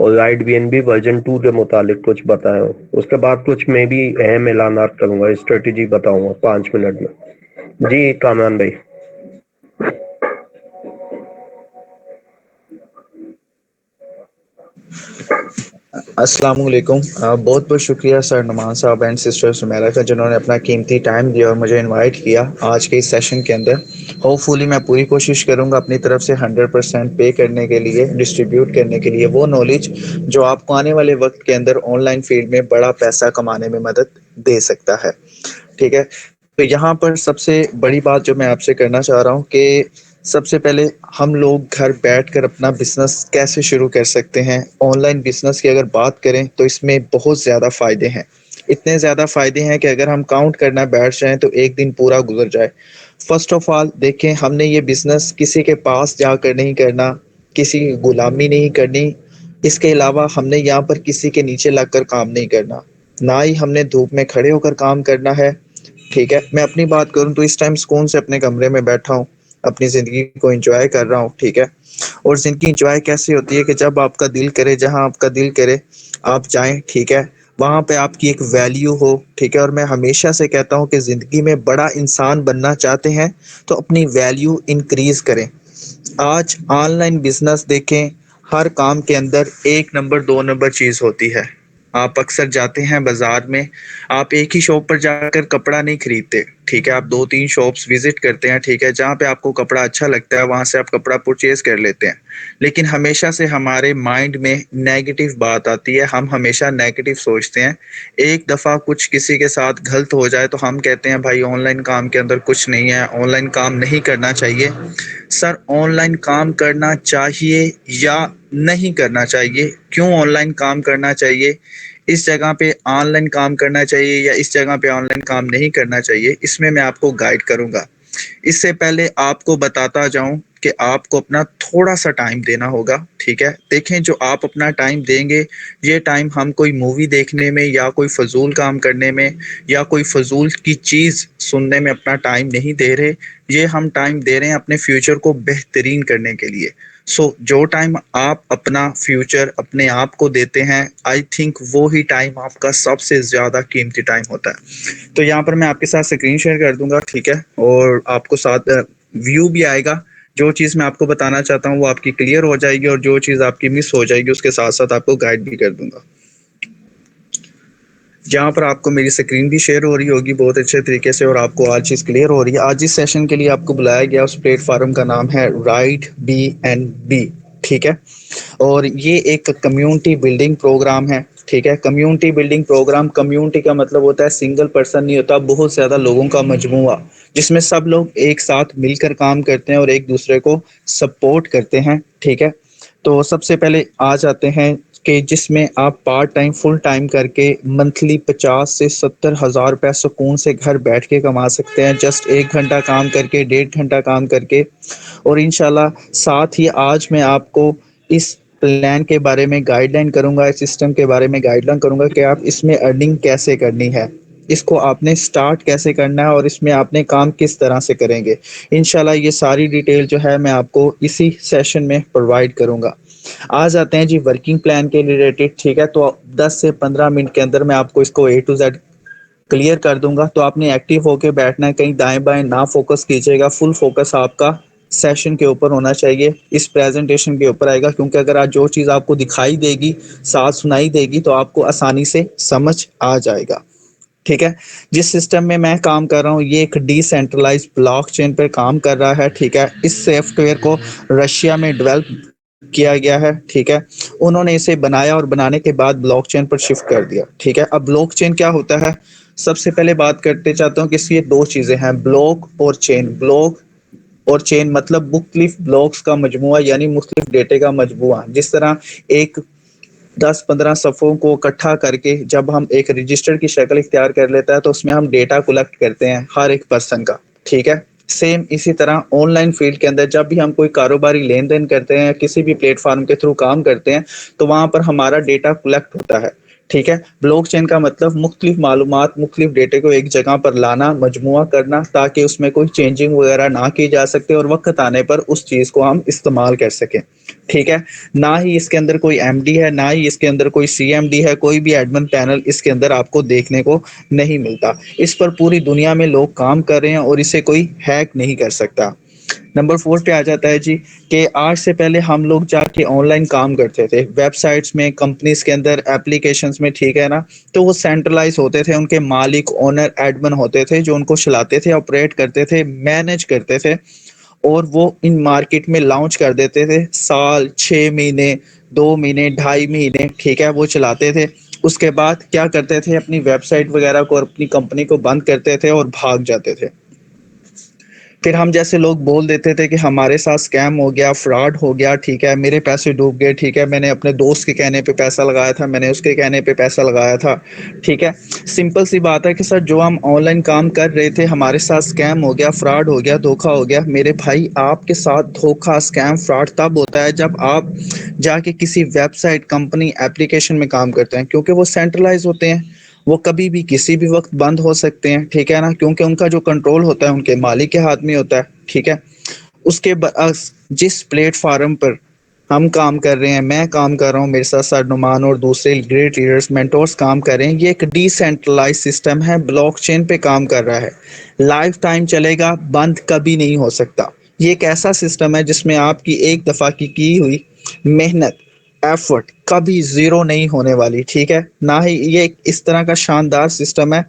और Airbnb version 2 के मुतालिक कुछ बताएं। उसके बाद कुछ मैं भी अहम ऐलानात करूंगा, स्ट्रेटेजी बताऊंगा 5 मिनट में। जी कामरान भाई। अस्सलाम वालेकुम। बहुत बहुत शुक्रिया सर नुमान साहब एंड सिस्टर सुमेरा का, जिन्होंने अपना कीमती टाइम दिया और मुझे इनवाइट किया आज के इस सेशन के अंदर। होपफुली मैं पूरी कोशिश करूंगा अपनी तरफ से 100% पे करने के लिए, डिस्ट्रीब्यूट करने के लिए वो नॉलेज जो आपको आने वाले वक्त के अंदर ऑनलाइन फील्ड में बड़ा पैसा कमाने में मदद दे सकता है। ठीक है, तो यहाँ पर सबसे बड़ी बात जो मैं आपसे करना चाह रहा हूँ कि सबसे पहले हम लोग घर बैठकर अपना बिजनेस कैसे शुरू कर सकते हैं। ऑनलाइन बिजनेस की अगर बात करें तो इसमें बहुत ज़्यादा फ़ायदे हैं। इतने ज़्यादा फ़ायदे हैं कि अगर हम काउंट करना बैठ जाएं तो एक दिन पूरा गुजर जाए। फर्स्ट ऑफ ऑल देखें, हमने ये बिजनेस किसी के पास जाकर नहीं करना, किसी की गुलामी नहीं करनी। इसके अलावा हमने यहाँ पर किसी के नीचे लगकर काम नहीं करना, ना ही हमने धूप में खड़े होकर काम करना है। ठीक है, मैं अपनी बात करूं तो इस टाइम सुकून से अपने कमरे में बैठा हूं, अपनी ज़िंदगी को एंजॉय कर रहा हूं। ठीक है, और ज़िंदगी एंजॉय कैसे होती है कि जब आपका दिल करे, जहां आपका दिल करे आप जाएं। ठीक है, वहां पे आपकी एक वैल्यू हो। ठीक है, और मैं हमेशा से कहता हूं कि ज़िंदगी में बड़ा इंसान बनना चाहते हैं तो अपनी वैल्यू इंक्रीज करें। आज ऑनलाइन बिजनेस देखें, हर काम के अंदर एक नंबर दो नंबर चीज़ होती है। आप अक्सर जाते हैं बाजार में, आप एक ही शॉप पर जाकर कपड़ा नहीं खरीदते। ठीक है, आप दो तीन शॉप्स विजिट करते हैं। ठीक है, जहाँ पे आपको कपड़ा अच्छा लगता है वहां से आप कपड़ा परचेज कर लेते हैं। लेकिन हमेशा से हमारे माइंड में नेगेटिव बात आती है, हम हमेशा नेगेटिव सोचते हैं। एक दफ़ा कुछ किसी के साथ गलत हो जाए तो हम कहते हैं भाई ऑनलाइन काम के अंदर कुछ नहीं है, ऑनलाइन काम नहीं करना चाहिए। सर, ऑनलाइन काम करना चाहिए या नहीं करना चाहिए? क्यों ऑनलाइन काम करना चाहिए? इस जगह पे ऑनलाइन काम करना चाहिए या इस जगह पे ऑनलाइन काम नहीं करना चाहिए, इसमें मैं आपको गाइड करूंगा। इससे पहले आपको बताता जाऊं कि आपको अपना थोड़ा सा टाइम देना होगा। ठीक है, देखें जो आप अपना टाइम देंगे, ये टाइम हम कोई मूवी देखने में या कोई फजूल काम करने में या कोई फजूल की चीज़ सुनने में अपना टाइम नहीं दे रहे। ये हम टाइम दे रहे हैं अपने फ्यूचर को बेहतरीन करने के लिए। जो टाइम आप अपना फ्यूचर अपने आप को देते हैं, आई थिंक वो ही टाइम आपका सबसे ज़्यादा कीमती टाइम होता है। तो यहाँ पर मैं आपके साथ स्क्रीन शेयर कर दूंगा। ठीक है, और आपको साथ व्यू भी आएगा। जो चीज़ मैं आपको बताना चाहता हूँ वो आपकी क्लियर हो जाएगी और जो चीज़ आपकी मिस हो जाएगी उसके साथ साथ आपको गाइड भी कर दूंगा। जहाँ पर आपको मेरी स्क्रीन भी शेयर हो रही होगी बहुत अच्छे तरीके से और आपको आज चीज़ क्लियर हो रही है। आज इस सेशन के लिए आपको बुलाया गया, उस प्लेटफॉर्म का नाम है राइट बी एंड बी। ठीक है, और ये एक कम्युनिटी बिल्डिंग प्रोग्राम है। ठीक है, कम्युनिटी बिल्डिंग प्रोग्राम, कम्युनिटी का मतलब होता है सिंगल पर्सन नहीं होता, बहुत ज़्यादा लोगों का मजमूआ, जिसमें सब लोग एक साथ मिलकर काम करते हैं और एक दूसरे को सपोर्ट करते हैं। ठीक है, तो सबसे पहले आ जाते हैं कि जिसमें आप पार्ट टाइम फुल टाइम करके मंथली 50 से 70 हज़ार रुपये सुकून से घर बैठ के कमा सकते हैं, जस्ट 1 घंटा काम करके, 1.5 घंटा काम करके। और इंशाल्लाह साथ ही आज मैं आपको इस प्लान के बारे में गाइडलाइन करूंगा, इस सिस्टम के बारे में गाइडलाइन करूंगा कि आप इसमें अर्निंग कैसे करनी है, इसको आपने स्टार्ट कैसे करना है और इसमें आपने काम किस तरह से करेंगे। इंशाल्लाह ये सारी डिटेल जो है मैं आपको इसी सेशन में प्रोवाइड करूंगा। आ जाते हैं जी वर्किंग प्लान के रिलेटेड। ठीक है, तो 10 से 15 मिनट के अंदर मैं आपको इसको ए टू जेड क्लियर कर दूंगा। तो आपने एक्टिव होकर बैठना है, कहीं दाएं बाएं ना फोकस कीजिएगा, फुल फोकस आपका सेशन के ऊपर होना चाहिए, इस प्रेजेंटेशन के ऊपर आएगा। क्योंकि अगर आज जो चीज़ आपको दिखाई देगी, साथ सुनाई देगी, तो आपको आसानी से समझ आ जाएगा। ठीक है, जिस सिस्टम में मैं काम कर रहा हूँ ये एक डिसेंट्रलाइज ब्लॉकचेन पर काम कर रहा है। ठीक है, इस सॉफ्टवेयर को रशिया में डेवलप किया गया है। ठीक है, उन्होंने इसे बनाया और बनाने के बाद ब्लॉकचेन पर शिफ्ट कर दिया। ठीक है, अब ब्लॉकचेन क्या होता है, सबसे पहले बात करते चाहता हूँ कि इसकी दो चीज़ें हैं, ब्लॉक और चेन। ब्लॉक और चेन मतलब मुख्तलिफ ब्लॉक्स का मजमुआ, यानी मुख्तलिफ डेटे का मजमुआ। जिस तरह एक 10-15 सफ़ों को इकट्ठा करके जब हम एक रजिस्टर की शक्ल इख्तियार कर लेता है तो उसमें हम डेटा कलेक्ट करते हैं हर एक पर्सन का। ठीक है, सेम इसी तरह ऑनलाइन फील्ड के अंदर जब भी हम कोई कारोबारी लेन देन करते हैं, किसी भी प्लेटफॉर्म के थ्रू काम करते हैं, तो वहां पर हमारा डेटा कलेक्ट होता है। ठीक है। ब्लॉकचेन का मतलब मुख्तलिफ मालूमात, मुख्तलिफ डेटे को एक जगह पर लाना, मजमुआ करना, ताकि उसमें कोई चेंजिंग वगैरह ना की जा सकते और वक्त आने पर उस चीज़ को हम इस्तेमाल कर सकें। ठीक है। ना ही इसके अंदर कोई एमडी है, ना ही इसके अंदर कोई सीएमडी है, कोई भी एडमिन पैनल इसके अंदर आपको देखने को नहीं मिलता। इस पर पूरी दुनिया में लोग काम कर रहे हैं और इसे कोई हैक नहीं कर सकता। नंबर 4 पे आ जाता है जी कि आज से पहले हम लोग जाके ऑनलाइन काम करते थे, वेबसाइट्स में, कंपनीज के अंदर, एप्लीकेशंस में, ठीक है ना। तो वो सेंट्रलाइज होते थे, उनके मालिक, ओनर, एडमिन होते थे जो उनको चलाते थे, ऑपरेट करते थे, मैनेज करते थे और वो इन मार्केट में लॉन्च कर देते थे। साल, 6 महीने, 2 महीने, 2.5 महीने, ठीक है, वो चलाते थे। उसके बाद क्या करते थे, अपनी वेबसाइट वगैरह को और अपनी कंपनी को बंद करते थे और भाग जाते थे। फिर हम जैसे लोग बोल देते थे कि हमारे साथ स्कैम हो गया, फ्रॉड हो गया, ठीक है, मेरे पैसे डूब गए, ठीक है, मैंने अपने दोस्त के कहने पे पैसा लगाया था, मैंने उसके कहने पे पैसा लगाया था, ठीक है। सिंपल सी बात है कि सर जो हम ऑनलाइन काम कर रहे थे हमारे साथ स्कैम हो गया, फ्रॉड हो गया, धोखा हो गया। मेरे भाई, आपके साथ धोखा, स्कैम, फ्रॉड तब होता है जब आप जाके किसी वेबसाइट, कंपनी, एप्लीकेशन में काम करते हैं, क्योंकि वो सेंट्रलाइज होते हैं। वो कभी भी किसी भी वक्त बंद हो सकते हैं, ठीक है ना, क्योंकि उनका जो कंट्रोल होता है उनके मालिक के हाथ में होता है, ठीक है। जिस प्लेटफॉर्म पर हम काम कर रहे हैं, मैं काम कर रहा हूँ, मेरे साथ साथ नुमान और दूसरे ग्रेट लीडर्स, मेंटोर्स काम कर रहे हैं, ये एक डिसेंट्रलाइज सिस्टम है, ब्लॉकचेन पे काम कर रहा है, लाइफ टाइम चलेगा, बंद कभी नहीं हो सकता। ये एक ऐसा सिस्टम है जिसमें आपकी एक दफ़ा की हुई मेहनत, एफर्ट कभी ज़ीरो नहीं होने वाली, ठीक है ना। ही ये एक इस तरह का शानदार सिस्टम है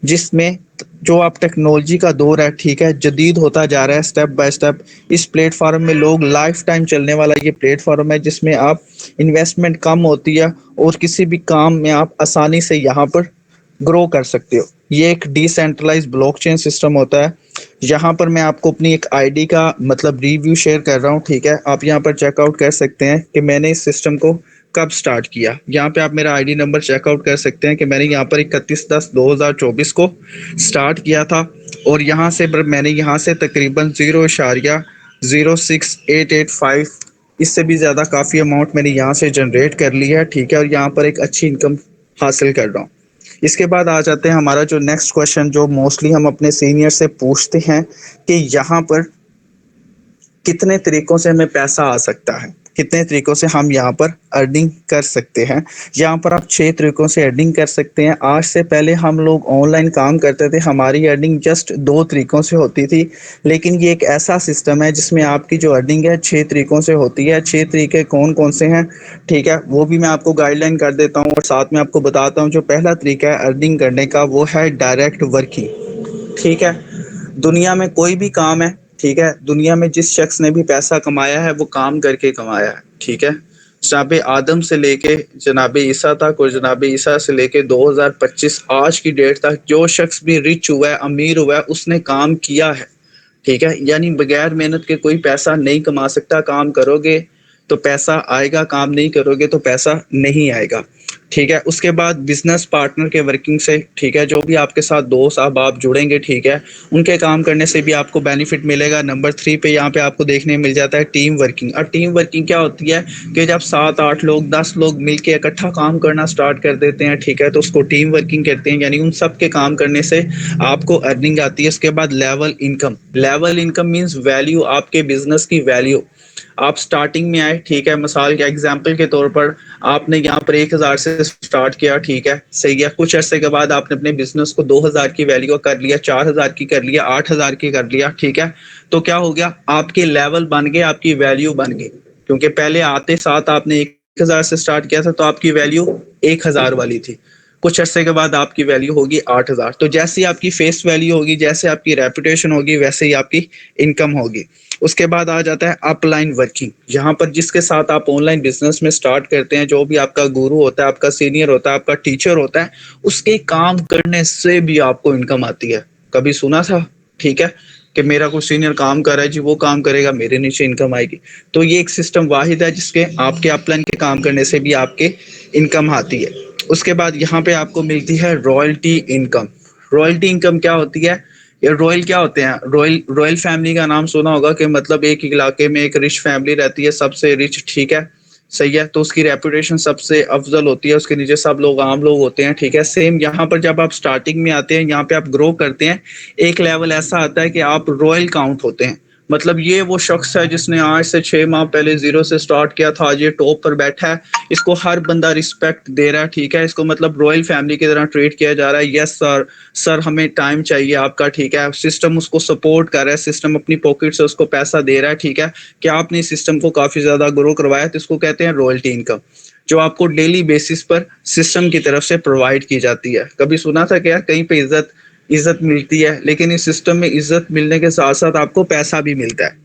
जिसमें जो आप टेक्नोलॉजी का दौर है, ठीक है, जदीद होता जा रहा है स्टेप बाय स्टेप। इस प्लेटफॉर्म में लोग लाइफ टाइम चलने वाला ये प्लेटफॉर्म है जिसमें आप इन्वेस्टमेंट कम होती है और किसी भी काम में आप आसानी से यहाँ पर ग्रो कर सकते हो। ये एक डिसेंट्रलाइज ब्लॉकचेन सिस्टम होता है। यहाँ पर मैं आपको अपनी एक आईडी का मतलब रिव्यू शेयर कर रहा हूँ, ठीक है। आप यहाँ पर चेकआउट कर सकते हैं कि मैंने इस सिस्टम को कब स्टार्ट किया। यहाँ पे आप मेरा आईडी नंबर चेकआउट कर सकते हैं कि मैंने यहाँ पर 31/10/2024 को स्टार्ट किया था और यहाँ से मैंने यहाँ से तकरीबन 0.06885, इससे भी ज़्यादा काफ़ी अमाउंट मैंने यहाँ से जनरेट कर लिया है, ठीक है, और यहाँ पर एक अच्छी इनकम हासिल कर रहा हूँ। इसके बाद आ जाते हैं हमारा जो नेक्स्ट क्वेश्चन, जो मोस्टली हम अपने सीनियर से पूछते हैं कि यहाँ पर कितने तरीकों से हमें पैसा आ सकता है, कितने तरीकों से हम यहाँ पर अर्निंग कर सकते हैं। यहाँ पर आप 6 तरीकों से अर्निंग कर सकते हैं। आज से पहले हम लोग ऑनलाइन काम करते थे, हमारी अर्निंग जस्ट 2 तरीकों से होती थी, लेकिन ये एक ऐसा सिस्टम है जिसमें आपकी जो अर्निंग है 6 तरीकों से होती है। 6 तरीके कौन कौन से हैं, ठीक है, वो भी मैं आपको गाइडलाइन कर देता हूँ और साथ में आपको बताता हूँ। जो पहला तरीका है अर्निंग करने का वो है डायरेक्ट वर्किंग, ठीक है। दुनिया में कोई भी काम है, ठीक है, दुनिया में जिस शख्स ने भी पैसा कमाया है वो काम करके कमाया है, ठीक है। जनाब आदम से लेके जनाब ईसा तक और जनाब ईसा से लेके 2025 आज की डेट तक जो शख्स भी रिच हुआ है, अमीर हुआ है, उसने काम किया है, ठीक है। यानी बगैर मेहनत के कोई पैसा नहीं कमा सकता। काम करोगे तो पैसा आएगा, काम नहीं करोगे तो पैसा नहीं आएगा, ठीक है। उसके बाद बिजनेस पार्टनर के वर्किंग से, ठीक है, जो भी आपके साथ दोस्त आप जुड़ेंगे, ठीक है, उनके काम करने से भी आपको बेनिफिट मिलेगा। नंबर 3 पे यहाँ पे आपको देखने मिल जाता है टीम वर्किंग। और टीम वर्किंग क्या होती है कि जब 7-8 लोग 10 लोग मिलके इकट्ठा काम करना स्टार्ट कर देते हैं, ठीक है, तो उसको टीम वर्किंग कहते हैं। यानी उन सब के काम करने से आपको अर्निंग आती है। उसके बाद level income. Level income means value, आपके बिजनेस की वैल्यू। आप स्टार्टिंग में आए, ठीक है, मिसाल के एग्जाम्पल के तौर पर आपने यहाँ पर 1,000 से स्टार्ट किया, ठीक है, सही है। कुछ अर्से के बाद आपने अपने बिजनेस को 2,000 की वैल्यू कर लिया, 4,000 की कर लिया, 8,000 की कर लिया, ठीक है। तो क्या हो गया, आपके लेवल बन गए, आपकी वैल्यू बन गई। क्योंकि पहले आते साथ आपने 1,000 से स्टार्ट किया था तो आपकी वैल्यू 1,000 वाली थी। कुछ अर्से के बाद आपकी वैल्यू होगी 8,000। तो जैसी आपकी फेस वैल्यू होगी, जैसे आपकी रेपुटेशन होगी, वैसे ही आपकी इनकम होगी। उसके बाद आ जाता है अपलाइन वर्किंग। यहाँ पर जिसके साथ आप ऑनलाइन बिजनेस में स्टार्ट करते हैं, जो भी आपका गुरु होता है, आपका सीनियर होता है, आपका टीचर होता है, उसके काम करने से भी आपको इनकम आती है। कभी सुना था, ठीक है, कि मेरा कोई सीनियर काम कर रहा है जी, वो काम करेगा, मेरे नीचे इनकम आएगी। तो ये एक सिस्टम वाहिद है जिसके आपके अपलाइन के काम करने से भी आपके इनकम आती है। उसके बाद यहाँ पे आपको मिलती है रॉयल्टी इनकम। रॉयल्टी इनकम क्या होती है, ये रॉयल क्या होते हैं, रॉयल रॉयल फैमिली का नाम सुना होगा कि मतलब एक इलाके में एक रिच फैमिली रहती है, सबसे रिच, ठीक है। सही है, तो उसकी रेपुटेशन सबसे अफजल होती है, उसके नीचे सब लोग आम लोग होते हैं, ठीक है। सेम यहाँ पर जब आप स्टार्टिंग में आते हैं, यहाँ पे आप ग्रो करते हैं, एक लेवल ऐसा आता है कि आप रॉयल काउंट होते हैं। मतलब ये वो शख्स है जिसने आज से 6 माह पहले जीरो से स्टार्ट किया था, आज ये टॉप पर बैठा है, इसको हर बंदा रिस्पेक्ट दे रहा है, ठीक है। इसको मतलब रॉयल फैमिली की तरह ट्रीट किया जा रहा है। यस सर, सर हमें टाइम चाहिए आपका, ठीक है। सिस्टम उसको सपोर्ट कर रहा है, सिस्टम अपनी पॉकेट से उसको पैसा दे रहा है, ठीक है। कि आपने सिस्टम को काफी ज्यादा ग्रो करवाया, तो इसको कहते हैं रॉयल्टी इनकम, जो आपको डेली बेसिस पर सिस्टम की तरफ से प्रोवाइड की जाती है। कभी सुना था कि यार कहीं पे इज्जत इज्जत मिलती है, लेकिन इस सिस्टम में इज्जत मिलने के साथ साथ आपको पैसा भी मिलता है।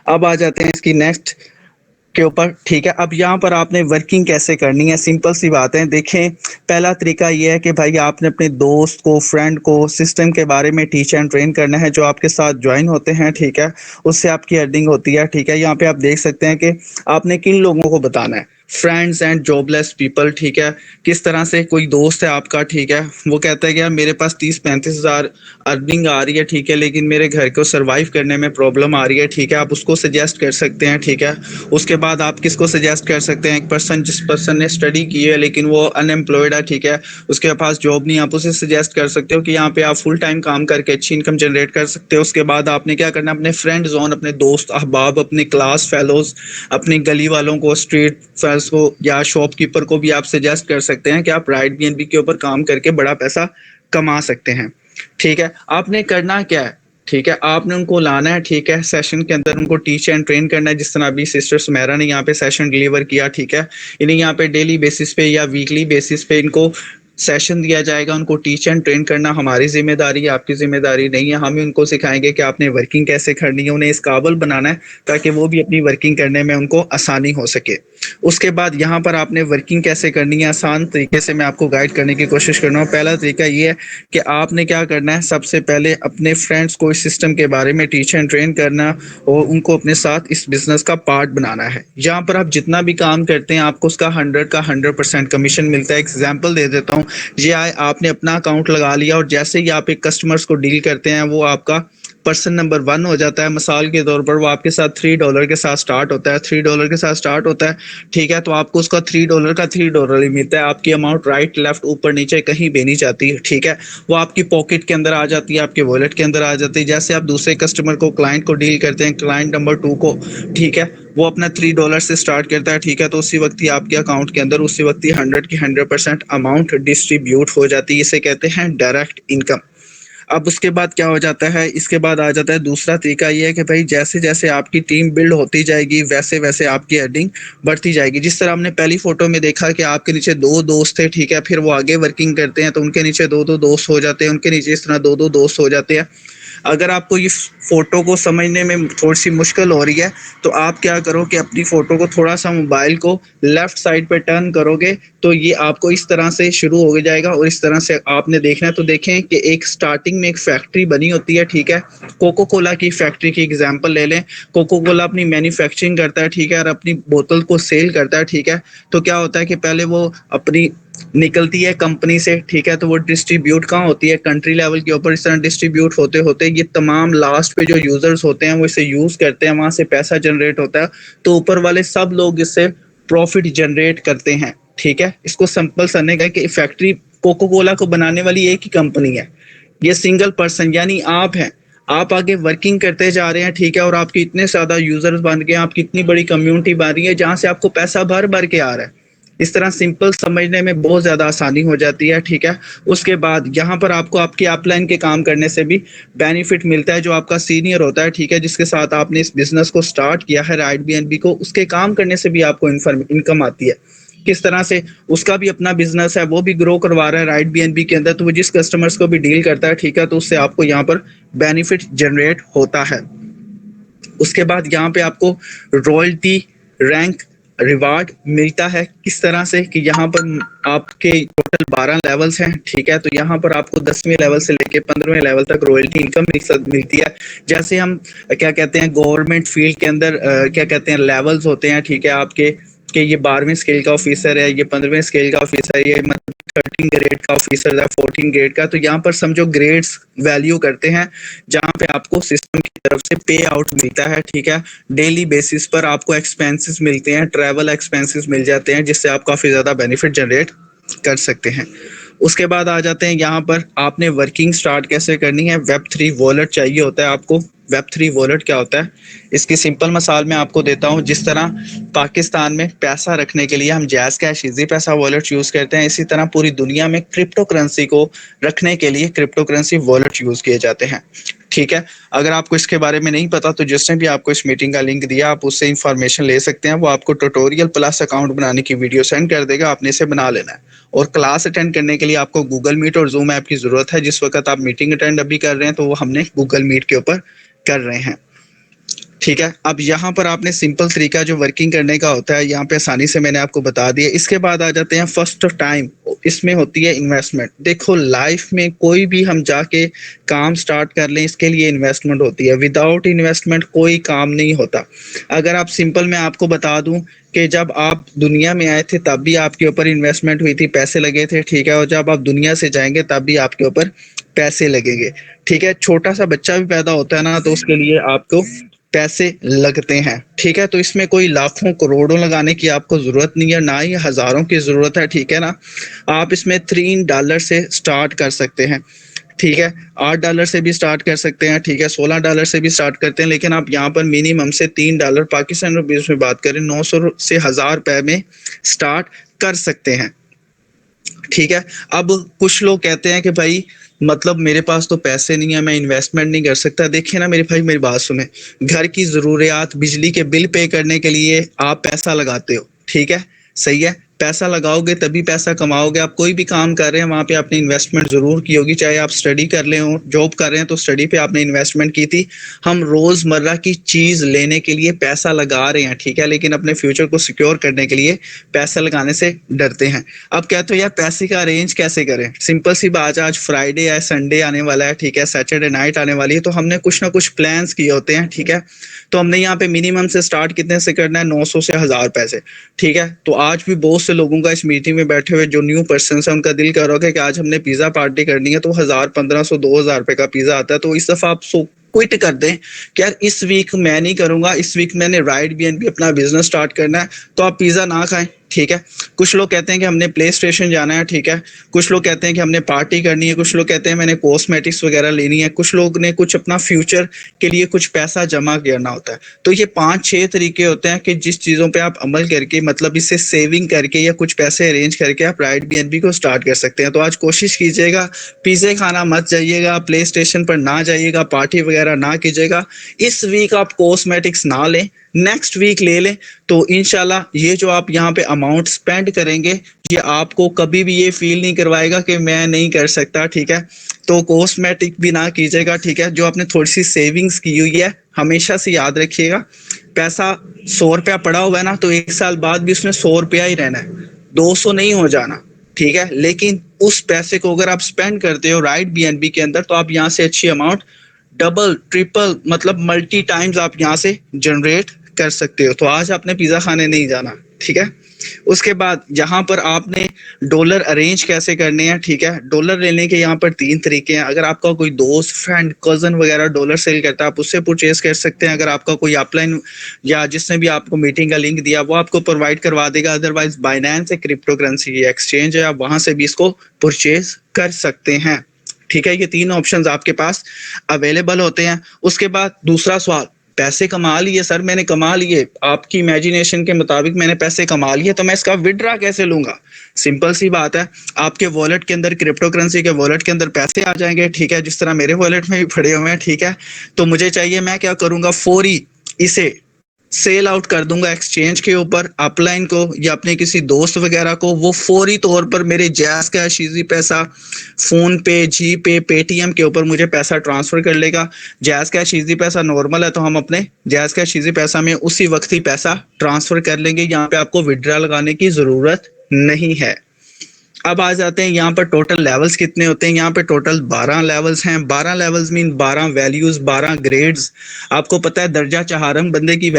अब आ जाते हैं इसकी नेक्स्ट के ऊपर, ठीक है। अब यहाँ पर आपने वर्किंग कैसे करनी है, सिंपल सी बात है। देखें, पहला तरीका ये है कि भाई आपने अपने दोस्त को, फ्रेंड को सिस्टम के बारे में टीच एंड ट्रेन करना है, जो आपके साथ ज्वाइन होते हैं, ठीक है। उससे आपकी अर्निंग होती है, ठीक है। यहाँ पे आप देख सकते हैं कि आपने किन लोगों को बताना है, फ्रेंड्स एंड जॉबलेस पीपल, ठीक है। किस तरह से कोई दोस्त है आपका, ठीक है, वो कहता है कि यार मेरे पास 30-35 हज़ार अर्निंग आ रही है, ठीक है, लेकिन मेरे घर को सरवाइव करने में प्रॉब्लम आ रही है, ठीक है। आप उसको सजेस्ट कर सकते हैं, ठीक है। उसके बाद आप किसको सजेस्ट कर सकते हैं, एक पर्सन जिस पर्सन ने स्टडी की है लेकिन वो अनएम्प्लॉयड है, ठीक है, उसके पास जॉब नहीं, आप उसे सजेस्ट कर सकते हो कि यहाँ पे आप फुल टाइम काम करके अच्छी इनकम जनरेट कर सकते हो। उसके बाद आपने क्या करना है, अपने फ्रेंड जोन, अपने दोस्त अहबाब, अपने क्लास फेलोज, अपनी गली वालों को, स्ट्रीट फेल्स को या शॉपकीपर को भी आप सजेस्ट कर सकते हैं कि आप राइड बीएनबी के ऊपर काम करके बड़ा पैसा कमा सकते हैं, ठीक है। आपने करना क्या है, ठीक है, आपने उनको लाना है, ठीक है, सेशन के अंदर उनको टीच एंड ट्रेन करना है, जिस तरह अभी सिस्टर सुमेरा ने यहाँ पे सेशन डिलीवर किया, ठीक है। इन्हें यहाँ पे डेली बेसिस पे या वीकली बेसिस पे इनको सेशन दिया जाएगा, उनको टीच एंड ट्रेन करना हमारी जिम्मेदारी है, आपकी जिम्मेदारी नहीं है। हम ही उनको सिखाएंगे कि आपने वर्किंग कैसे करनी है, उन्हें इस काबिल बनाना है ताकि वो भी अपनी वर्किंग करने में उनको आसानी हो सके। उसके बाद यहाँ पर आपने वर्किंग कैसे करनी है, आसान तरीके से मैं आपको गाइड करने की कोशिश कर रहा हूँ। पहला तरीका ये है कि आपने क्या करना है, सबसे पहले अपने फ्रेंड्स को इस सिस्टम के बारे में टीच एंड ट्रेन करना और उनको अपने साथ इस बिजनेस का पार्ट बनाना है। यहाँ पर आप जितना भी काम करते हैं आपको उसका 100% कमीशन मिलता है। एग्जाम्पल दे देता हूँ, ये आपने अपना अकाउंट लगा लिया और जैसे ही आप एक कस्टमर्स को डील करते हैं वो आपका पर्सन नंबर 1 हो जाता है। मिसाल के तौर पर वो आपके साथ $3 के साथ स्टार्ट होता है, $3 के साथ स्टार्ट होता है, ठीक है। तो आपको उसका $3 का $3 ही मिलता है, आपकी अमाउंट राइट लेफ्ट ऊपर नीचे कहीं भी नहीं जाती है, ठीक है। वो आपकी पॉकेट के अंदर आ जाती है, आपके वॉलेट के अंदर आ जाती है। जैसे आप दूसरे कस्टमर को, क्लाइंट को डील करते हैं, क्लाइंट नंबर 2 को, ठीक है, वो अपना $3 से स्टार्ट करता है, ठीक है। तो उसी वक्त ही आपके अकाउंट के अंदर उसी वक्त ही 100% अमाउंट डिस्ट्रीब्यूट हो जाती है। इसे कहते हैं डायरेक्ट इनकम। अब उसके बाद क्या हो जाता है, इसके बाद आ जाता है दूसरा तरीका ये है कि भाई जैसे जैसे आपकी टीम बिल्ड होती जाएगी वैसे वैसे आपकी अर्निंग बढ़ती जाएगी। जिस तरह हमने पहली फोटो में देखा कि आपके नीचे 2 दोस्त थे, ठीक है, फिर वो आगे वर्किंग करते हैं तो उनके नीचे 2-2 दोस्त हो जाते हैं, उनके नीचे इस तरह 2-2 दोस्त हो जाते हैं। अगर आपको ये फोटो को समझने में थोड़ी सी मुश्किल हो रही है तो आप क्या करो कि अपनी फोटो को थोड़ा सा मोबाइल को लेफ्ट साइड पे टर्न करोगे तो ये आपको इस तरह से शुरू हो जाएगा और इस तरह से आपने देखना है। तो देखें कि एक स्टार्टिंग में एक फैक्ट्री बनी होती है, ठीक है। कोको कोला की फैक्ट्री की एग्जांपल ले लें। कोको कोला अपनी मैन्युफैक्चरिंग करता है, ठीक है, और अपनी बोतल को सेल करता है, ठीक है। तो क्या होता है कि पहले वो अपनी निकलती है कंपनी से, ठीक है, तो वो डिस्ट्रीब्यूट कहाँ होती है, कंट्री लेवल के ऊपर। इस तरह डिस्ट्रीब्यूट होते होते ये तमाम लास्ट पे जो यूजर्स होते हैं वो इसे यूज करते हैं, वहां से पैसा जनरेट होता है, तो ऊपर वाले सब लोग इससे प्रॉफिट जनरेट करते हैं, ठीक है। इसको सिंपल समझने का कि फैक्ट्री कोको कोला को बनाने वाली एक ही कंपनी है, ये सिंगल पर्सन यानी आप हैं। आप आगे वर्किंग करते जा रहे हैं, ठीक है, और आपके इतने ज्यादा यूजर्स बन गए, आपकी इतनी बड़ी कम्युनिटी बन रही है जहां से आपको पैसा भर भर के आ रहा है। इस तरह सिंपल समझने में बहुत ज़्यादा आसानी हो जाती है, ठीक है। उसके बाद यहाँ पर आपको आपके अपलाइन के काम करने से भी बेनिफिट मिलता है। जो आपका सीनियर होता है, ठीक है, जिसके साथ आपने इस बिजनेस को स्टार्ट किया है राइड बीएनबी को, उसके काम करने से भी आपको इनकम आती है। किस तरह से, उसका भी अपना बिजनेस है, वो भी ग्रो करवा रहा है राइड बीएनबी के अंदर, तो वो जिस कस्टमर्स को भी डील करता है, ठीक है, तो उससे आपको यहाँ पर बेनिफिट जनरेट होता है। उसके बाद यहाँ पे आपको रॉयल्टी, रैंक, रिवार्ड मिलता है। किस तरह से कि यहाँ पर आपके टोटल 12 लेवल्स हैं, ठीक है, तो यहाँ पर आपको 10वें लेवल से लेके 15वें लेवल तक रॉयल्टी इनकम मिलती है। जैसे हम क्या कहते हैं गवर्नमेंट फील्ड के अंदर क्या कहते हैं लेवल्स होते हैं, ठीक है, आपके कि ये 12वें स्केल का ऑफिसर है, ये 15वें स्केल का ऑफिसर है, ये 13 ग्रेड का ऑफिसर है, 14 ग्रेड का। तो यहाँ पर समझो ग्रेड्स वैल्यू करते हैं, जहाँ पे आपको सिस्टम की तरफ से पे आउट मिलता है, ठीक है। डेली बेसिस पर आपको एक्सपेंसेस मिलते हैं, ट्रैवल एक्सपेंसेस मिल जाते हैं, जिससे आप काफ़ी ज़्यादा बेनिफिट जनरेट कर सकते हैं। उसके बाद आ जाते हैं यहाँ पर आपने वर्किंग स्टार्ट कैसे करनी है। वेब3 वॉलेट चाहिए होता है आपको। वेब3 वॉलेट क्या होता है, इसकी सिंपल मिसाल मैं आपको देता हूँ। जिस तरह पाकिस्तान में पैसा रखने के लिए हम जैज़ कैश इजी पैसा वॉलेट यूज़ करते हैं, इसी तरह पूरी दुनिया में क्रिप्टो करेंसी को रखने के लिए क्रिप्टो करेंसी वॉलेट यूज़ किए जाते हैं, ठीक है। अगर आपको इसके बारे में नहीं पता तो जिसने भी आपको इस मीटिंग का लिंक दिया आप उससे इंफॉर्मेशन ले सकते हैं। वो आपको ट्यूटोरियल प्लस अकाउंट बनाने की वीडियो सेंड कर देगा, आपने इसे बना लेना है। और क्लास अटेंड करने के लिए आपको गूगल मीट और जूम ऐप की ज़रूरत है। जिस वक्त आप मीटिंग अटेंड अभी कर रहे हैं तो वो हमने गूगल मीट के ऊपर कर रहे हैं, ठीक है। अब यहाँ पर आपने सिंपल तरीका जो वर्किंग करने का होता है यहाँ पे आसानी से मैंने आपको बता दिया। इसके बाद आ जाते हैं फर्स्ट टाइम, इसमें होती है इन्वेस्टमेंट। देखो लाइफ में कोई भी हम जाके काम स्टार्ट कर लें इसके लिए इन्वेस्टमेंट होती है, विदाउट इन्वेस्टमेंट कोई काम नहीं होता। अगर आप सिंपल मैं आपको बता दूं कि जब आप दुनिया में आए थे तब भी आपके ऊपर इन्वेस्टमेंट हुई थी, पैसे लगे थे, ठीक है। और जब आप दुनिया से जाएंगे तब भी आपके ऊपर पैसे लगेंगे, ठीक है। छोटा सा बच्चा भी पैदा होता है ना तो उसके लिए आपको पैसे लगते हैं, ठीक है। तो इसमें कोई लाखों करोड़ों लगाने की आपको जरूरत नहीं है, ना ही हजारों की जरूरत है, ठीक है ना। आप इसमें $3 से स्टार्ट कर सकते हैं, ठीक है। $8 से भी स्टार्ट कर सकते हैं, ठीक है। $16 से भी स्टार्ट करते हैं, लेकिन आप यहाँ पर मिनिमम से $3 पाकिस्तान रुपीज में बात करें 900 से 1000 रुपए में स्टार्ट कर सकते हैं, ठीक है। अब कुछ लोग कहते हैं कि भाई मतलब मेरे पास तो पैसे नहीं है, मैं इन्वेस्टमेंट नहीं कर सकता। देखिए ना मेरे भाई, मेरी बात सुने। घर की ज़रूरियात, बिजली के बिल पे करने के लिए आप पैसा लगाते हो, ठीक है, सही है। पैसा लगाओगे तभी पैसा कमाओगे। आप कोई भी काम कर रहे हैं वहाँ पे आपने इन्वेस्टमेंट ज़रूर की होगी, चाहे आप स्टडी कर रहे हो, जॉब कर रहे हैं तो स्टडी पे आपने इन्वेस्टमेंट की थी। हम रोज़मर्रा की चीज़ लेने के लिए पैसा लगा रहे हैं, ठीक है, लेकिन अपने फ्यूचर को सिक्योर करने के लिए पैसा लगाने से डरते हैं। अब कहते हो यार पैसे का अरेंज कैसे करें। सिंपल सी बात है, आज फ्राइडे है, संडे आने वाला है, ठीक है, सैटरडे नाइट आने वाली है, तो हमने कुछ ना कुछ प्लान्स किए होते हैं, ठीक है। तो हमने यहाँ पे मिनिमम से स्टार्ट कितने से करना है, 900 से 1000 पैसे, ठीक है। तो आज भी बहुत से लोगों का इस मीटिंग में बैठे हुए जो न्यू पर्सन है उनका दिल कर रहा है कि आज हमने पिज्जा पार्टी करनी है, तो 1000, 1500, 2000 रुपए का पिज्जा आता है। तो इस दफा आप क्विट कर दें कि यार इस वीक मैं नहीं करूंगा, इस वीक मैंने राइड बीएनबी अपना बिजनेस स्टार्ट करना है, तो आप पिज्जा ना खाएं, ठीक है। कुछ लोग कहते हैं कि हमने प्ले स्टेशन जाना है, ठीक है। कुछ लोग कहते हैं कि हमने पार्टी करनी है, कुछ लोग कहते हैं मैंने कॉस्मेटिक्स वगैरह लेनी है, कुछ लोग ने कुछ अपना फ्यूचर के लिए कुछ पैसा जमा करना होता है। तो ये 5-6 तरीके होते हैं कि जिस चीज़ों पे आप अमल करके मतलब इससे सेविंग करके या कुछ पैसे अरेंज करके आप राइड बीएनबी को स्टार्ट कर सकते हैं। तो आज कोशिश कीजिएगा पिज़्ज़े खाना मत जाइएगा, प्ले स्टेशन पर ना जाइएगा, पार्टी वगैरह ना कीजिएगा। इस वीक आप कॉस्मेटिक्स ना लें, नेक्स्ट वीक ले लें। तो इंशाल्लाह ये जो आप यहाँ पे अमाउंट स्पेंड करेंगे ये आपको कभी भी ये फील नहीं करवाएगा कि मैं नहीं कर सकता, ठीक है। तो कॉस्मेटिक भी ना कीजिएगा, ठीक है। जो आपने थोड़ी सी सेविंग्स की हुई है हमेशा से याद रखिएगा, पैसा 100 रुपया पड़ा हुआ है ना तो 1 साल बाद भी उसने 100 रुपया ही रहना है, 200 नहीं हो जाना, ठीक है। लेकिन उस पैसे को अगर आप स्पेंड करते हो राइट बीएनबी के अंदर तो आप यहाँ से अच्छी अमाउंट डबल ट्रिपल मतलब मल्टी टाइम्स आप यहाँ से जनरेट कर सकते हो। तो आज आपने पिज़्ज़ा खाने नहीं जाना, ठीक है। उसके बाद यहाँ पर आपने डॉलर अरेंज कैसे करने हैं, ठीक है। डॉलर लेने के यहाँ पर 3 तरीके हैं। अगर आपका कोई दोस्त, फ्रेंड, कजन वगैरह डॉलर सेल करता है आप उससे परचेज कर सकते हैं। अगर आपका कोई अपलाइन या जिसने भी आपको मीटिंग का लिंक दिया वो आपको प्रोवाइड करवा देगा। अदरवाइज बाइनेंस से क्रिप्टो करेंसी की एक्सचेंज है, आप वहां से भी इसको परचेज कर सकते हैं, ठीक है। ये 3 ऑप्शंस आपके पास अवेलेबल होते हैं। उसके बाद दूसरा सवाल, पैसे कमा लिए सर, मैंने कमा लिए, आपकी इमेजिनेशन के मुताबिक मैंने पैसे कमा लिए, तो मैं इसका विड्रा कैसे लूंगा। सिंपल सी बात है, आपके वॉलेट के अंदर क्रिप्टो करेंसी के वॉलेट के अंदर पैसे आ जाएंगे, ठीक है, जिस तरह मेरे वॉलेट में भी पड़े हुए हैं, ठीक है। तो मुझे चाहिए, मैं क्या करूंगा, फौरी इसे सेल आउट कर दूंगा एक्सचेंज के ऊपर, अपलाइन को या अपने किसी दोस्त वगैरह को, वो फौरी तौर पर मेरे जैज़ कैश, इजी पैसा, फोन पे, जी पे, पेटीएम के ऊपर मुझे पैसा ट्रांसफर कर लेगा। जैज़ कैश इजी पैसा नॉर्मल है तो हम अपने जैज़ कैश इजी पैसा में उसी वक्त ही पैसा ट्रांसफर कर लेंगे। यहाँ पे आपको विड्रा लगाने की जरूरत नहीं है। अब आ जाते हैं यहाँ पर टोटल लेवल्स कितने होते हैं। यहाँ पे टोटल 12 लेवल्स हैं। 12 लेवल्स मीन 12 वैल्यूज, 12 ग्रेड्स। आपको पता है दर्जा चहारम बंदे की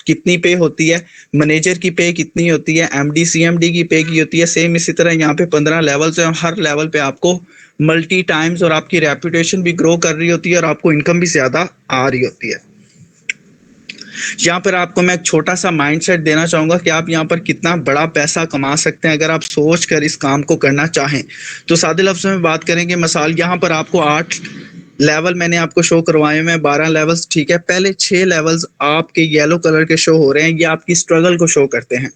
कितनी पे होती है, मैनेजर की पे कितनी होती है, एमडी सीएमडी की पे की होती है। सेम इसी तरह यहाँ पे 15 लेवल्स हैं और हर लेवल पे आपको मल्टी टाइम्स और आपकी रेपुटेशन भी ग्रो कर रही होती है और आपको इनकम भी ज्यादा आ रही होती है। यहाँ पर आपको मैं एक छोटा सा माइंडसेट देना चाहूंगा कि आप यहाँ पर कितना बड़ा पैसा कमा सकते हैं अगर आप सोच कर इस काम को करना चाहें। तो सादे लफ्ज़ों में बात करेंगे, मिसाल यहाँ पर आपको 8 लेवल मैंने आपको शो करवाए हैं, 12 लेवल्स, ठीक है। पहले 6 लेवल्स आपके येलो कलर के शो हो रहे हैं, ये आपकी स्ट्रगल को शो करते हैं।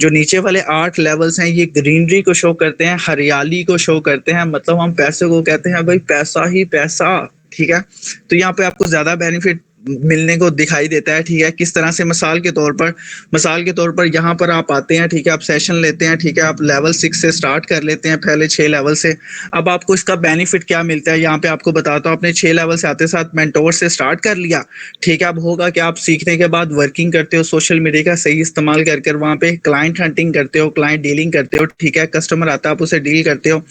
जो नीचे वाले 8 लेवल्स हैं ये ग्रीनरी को शो करते हैं, हरियाली को शो करते हैं, मतलब हम पैसे को कहते हैं भाई पैसा ही पैसा, ठीक है। तो यहाँ पे आपको ज्यादा बेनिफिट मिलने को दिखाई देता है, ठीक है। किस तरह से, मिसाल के तौर पर यहाँ पर आप आते हैं, ठीक है, आप सेशन लेते हैं, ठीक है, आप लेवल 6 से स्टार्ट कर लेते हैं, पहले 6 लेवल से। अब आपको इसका बेनिफिट क्या मिलता है यहाँ पे आपको बताता हूँ। आपने 6 लेवल से आते साथ मेंटोर से स्टार्ट कर लिया, ठीक है। अब होगा कि आप सीखने के बाद वर्किंग करते हो, सोशल मीडिया का सही इस्तेमाल कर कर वहाँ पे क्लाइंट हंटिंग करते हो, क्लाइंट डीलिंग करते हो, ठीक है। कस्टमर आता है आप उसे डील करते हो,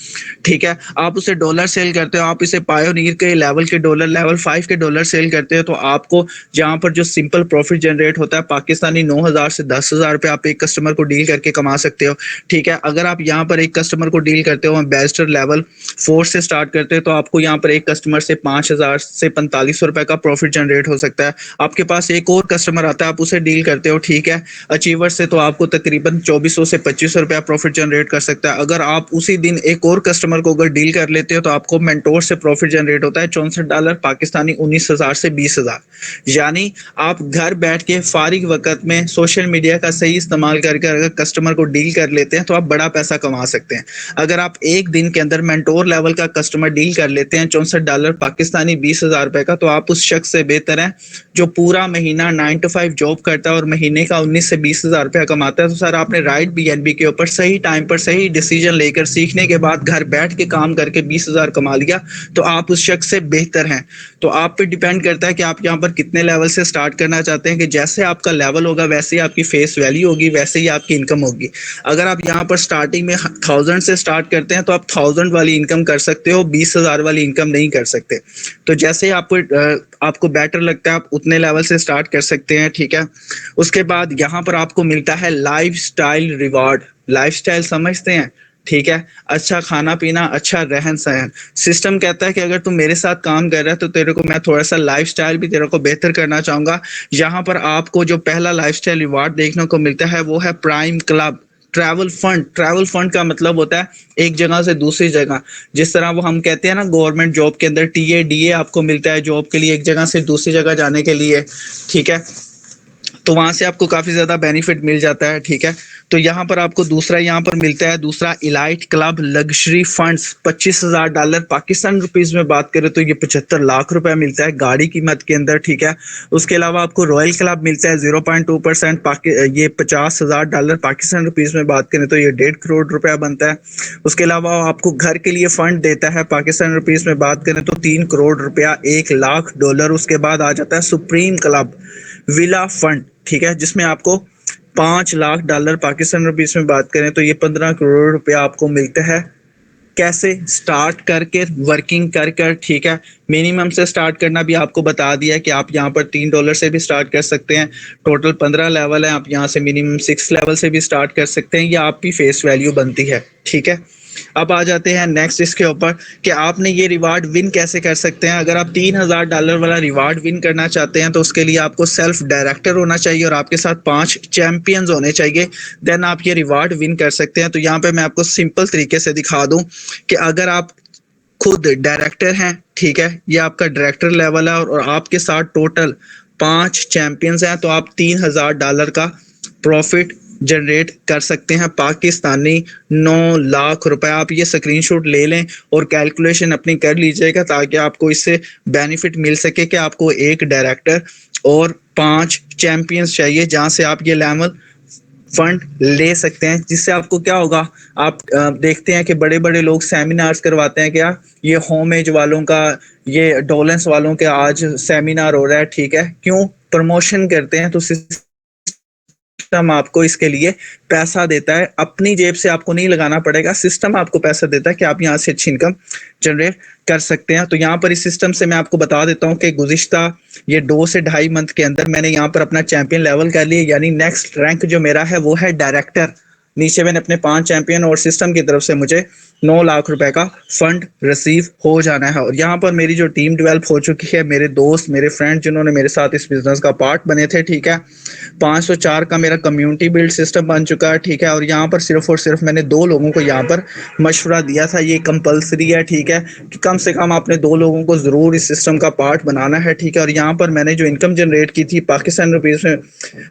ठीक है। आप उसे डॉलर सेल करते हो, आप इसे पायोनियर के लेवल के डॉलर, लेवल 5 के डॉलर सेल करते हो। तो आपको जहां पर जो सिंपल प्रॉफिट जनरेट होता है पाकिस्तानी 9,000 से 10,000 रुपए आप एक कस्टमर को डील करके कमा सकते हो, ठीक है। अगर आप यहाँ पर एक कस्टमर को डील करते हो एम्बेसडर लेवल 4 से स्टार्ट करते हो तो आपको यहाँ पर एक कस्टमर से 5,000 से 4500 रुपए का प्रॉफिट जनरेट हो सकता है। आपके पास एक और कस्टमर आता है, आप उसे डील करते हो, ठीक है, अचीवर से, तो आपको तकरीबन 2400 से 2500 रुपया प्रॉफिट जनरेट कर सकता है। अगर आप उसी दिन एक और कस्टमर को अगर डील कर लेते हो तो आपको मेंटोर से प्रॉफिट जनरेट होता है $64 पाकिस्तानी, 19,000 से 20,000। यानी आप घर बैठ के फारिग वक्त में सोशल मीडिया का सही इस्तेमाल करके अगर कस्टमर को डील कर लेते हैं तो आप बड़ा पैसा कमा सकते हैं। अगर आप एक दिन के अंदर मेंटोर लेवल का कस्टमर डील कर लेते हैं $64 पाकिस्तानी, 20,000 रुपए का, तो आप उस शख्स से बेहतर हैं जो पूरा महीना 9 to 5 जॉब करता है और महीने का 19 से 20,000 रुपया कमाता है। तो सर आपने राइट बीएनबी के ऊपर सही टाइम पर सही डिसीजन लेकर सीखने के बाद घर बैठ के काम करके 20,000 कमा लिया, तो आप उस शख्स से बेहतर हैं। तो आप पे डिपेंड करता है कि आप यहाँ पर कितने लेवल से स्टार्ट करना चाहते हैं, कि जैसे आपका लेवल होगा वैसे ही आपकी फेस वैल्यू होगी, वैसे ही आपकी इनकम होगी। अगर आप यहाँ पर स्टार्टिंग में 1000 से स्टार्ट करते हैं तो आप 1000 वाली इनकम कर सकते हो, 20,000 वाली इनकम नहीं कर सकते। तो जैसे ही आपको बेटर लगता है आप उतने लेवल से स्टार्ट कर सकते हैं, ठीक है। उसके बाद यहाँ पर आपको मिलता है life style reward. Life style समझते हैं, ठीक है, अच्छा खाना पीना, अच्छा रहन सहन। सिस्टम कहता है कि अगर तू मेरे साथ काम कर रहा है तो तेरे को मैं थोड़ा सा लाइफस्टाइल भी तेरे को बेहतर करना चाहूंगा। यहाँ पर आपको जो पहला लाइफस्टाइल रिवार्ड देखने को मिलता है वो है prime club travel fund. Travel fund का मतलब होता है एक जगह से दूसरी जगह, जिस तरह वो हम कहते हैं ना गवर्नमेंट जॉब के अंदर टीए डीए आपको मिलता है जॉब के लिए, एक जगह से दूसरी जगह जाने के लिए, ठीक है। तो वहां से आपको काफी ज्यादा बेनिफिट मिल जाता है, ठीक है। तो यहाँ पर आपको दूसरा यहाँ पर मिलता है दूसरा elite club luxury funds. $25,000 Pakistan rupees में बात करें तो ये 75 लाख रुपए मिलता है गाड़ी कीमत के अंदर, ठीक है। उसके अलावा आपको रॉयल क्लब मिलता है 0.2%, ये $50,000 पाकिस्तान रुपीज में बात करें तो ये 1.5 करोड़ रुपया बनता है। उसके अलावा आपको घर के लिए फंड देता है पाकिस्तान रुपीज में बात करें तो 3 करोड़ रुपया, $1,00,000। उसके बाद आ जाता है सुप्रीम क्लब विला फंड, ठीक है, जिसमें आपको $5,00,000 पाकिस्तान रुपीस में बात करें तो ये 15 करोड़ रुपया आपको मिलता है। कैसे? स्टार्ट करके वर्किंग कर कर, ठीक है। मिनिमम से स्टार्ट करना भी आपको बता दिया है कि आप यहाँ पर $3 से भी स्टार्ट कर सकते हैं। टोटल 15 लेवल है, आप यहाँ से मिनिमम 6 लेवल से भी स्टार्ट कर सकते हैं, ये आपकी फेस वैल्यू बनती है, ठीक है। अब आ जाते हैं नेक्स्ट इसके ऊपर कि आपने ये रिवार्ड विन कैसे कर सकते हैं। अगर आप $3,000 वाला रिवार्ड विन करना चाहते हैं तो उसके लिए आपको सेल्फ डायरेक्टर होना चाहिए और आपके साथ 5 चैंपियंस होने चाहिए, देन आप ये रिवार्ड विन कर सकते हैं। तो यहाँ पे मैं आपको सिंपल तरीके से दिखा दूं कि अगर आप खुद डायरेक्टर हैं, ठीक है, ये आपका डायरेक्टर लेवल है और आपके साथ टोटल 5 चैंपियंस हैं, तो आप $3,000 का प्रॉफिट जनरेट कर सकते हैं पाकिस्तानी 9 लाख रुपए। आप ये स्क्रीनशॉट ले लें और कैलकुलेशन अपनी कर लीजिएगा ताकि आपको इससे बेनिफिट मिल सके कि आपको एक डायरेक्टर और 5 चैंपियंस चाहिए जहां से आप ये लेवल फंड ले सकते हैं, जिससे आपको क्या होगा। आप देखते हैं कि बड़े बड़े लोग सेमिनार्स करवाते हैं, क्या ये होम एज वालों का, ये डोलेंस वालों के आज सेमिनार हो रहा है, ठीक है, क्यों प्रमोशन करते हैं। तो सिस्टम आपको इसके लिए पैसा देता है, अपनी जेब से आपको नहीं लगाना पड़ेगा, सिस्टम आपको पैसा देता है कि आप यहाँ से अच्छी इनकम जनरेट कर सकते हैं। तो यहाँ पर इस सिस्टम से मैं आपको बता देता हूँ कि गुज़िश्ता ये 2 से ढाई मंथ के अंदर मैंने यहाँ पर अपना चैंपियन लेवल कर लिया, यानी नेक्स्ट रैंक जो मेरा है वो है डायरेक्टर। नीचे मैंने अपने 5 चैंपियन और सिस्टम की तरफ से मुझे 9 लाख रुपए का फंड रिसीव हो जाना है। और यहाँ पर मेरी जो टीम डेवलप हो चुकी है, मेरे दोस्त, मेरे फ्रेंड जिन्होंने मेरे साथ इस बिजनेस का पार्ट बने थे, ठीक है, 504 का मेरा कम्युनिटी बिल्ड सिस्टम बन चुका है, ठीक है। और यहाँ पर सिर्फ और सिर्फ मैंने 2 लोगों को यहाँ पर मशवरा दिया था, ये कंपलसरी है, ठीक है, कि कम से कम आपने 2 लोगों को ज़रूर इस सिस्टम का पार्ट बनाना है, ठीक है। और यहाँ पर मैंने जो इनकम जनरेट की थी पाकिस्तान रुपीज़ में,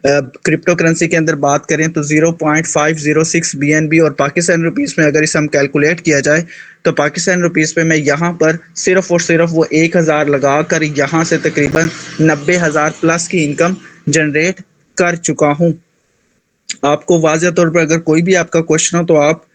क्रिप्टो करेंसी के अंदर बात करें तो 0.506 BNB, और पाकिस्तान रुपीज़ में अगर इसे हम कैलकुलेट किया जाए तो पाकिस्तान रुपीज़ पे मैं यहाँ पर सिर्फ और सिर्फ वो 1000 लगा कर यहाँ से तकरीबन 90,000 प्लस की इनकम जनरेट कर चुका हूँ। आपको वाज़ह तौर पर अगर कोई भी आपका क्वेश्चन हो तो आप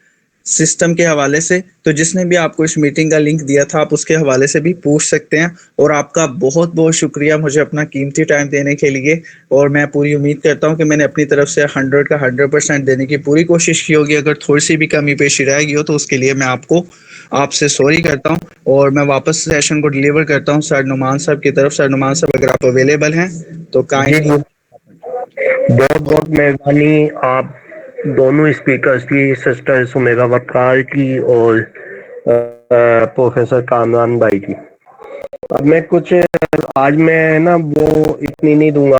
सिस्टम के हवाले से, तो जिसने भी आपको इस मीटिंग का लिंक दिया था आप उसके हवाले से भी पूछ सकते हैं। और आपका बहुत बहुत शुक्रिया मुझे अपना कीमती टाइम देने के लिए, और मैं पूरी उम्मीद करता हूं कि मैंने अपनी तरफ से 100 का 100% देने की पूरी कोशिश की होगी। अगर थोड़ी सी भी कमी पेशी रह गई हो तो उसके लिए मैं आपसे सॉरी करता हूं, और मैं वापस सेशन को डिलीवर करता हूं सर नुमान साहब की तरफ। सर नुमान साहब अगर आप अवेलेबल हैं तो जी काइंडली। बहुत बहुत मेहरबानी आप दोनों स्पीकर्स की, सिस्टर सुमेरा वकार की और प्रोफेसर कामरान भाई की। अब मैं कुछ आज मैं ना वो इतनी नहीं दूंगा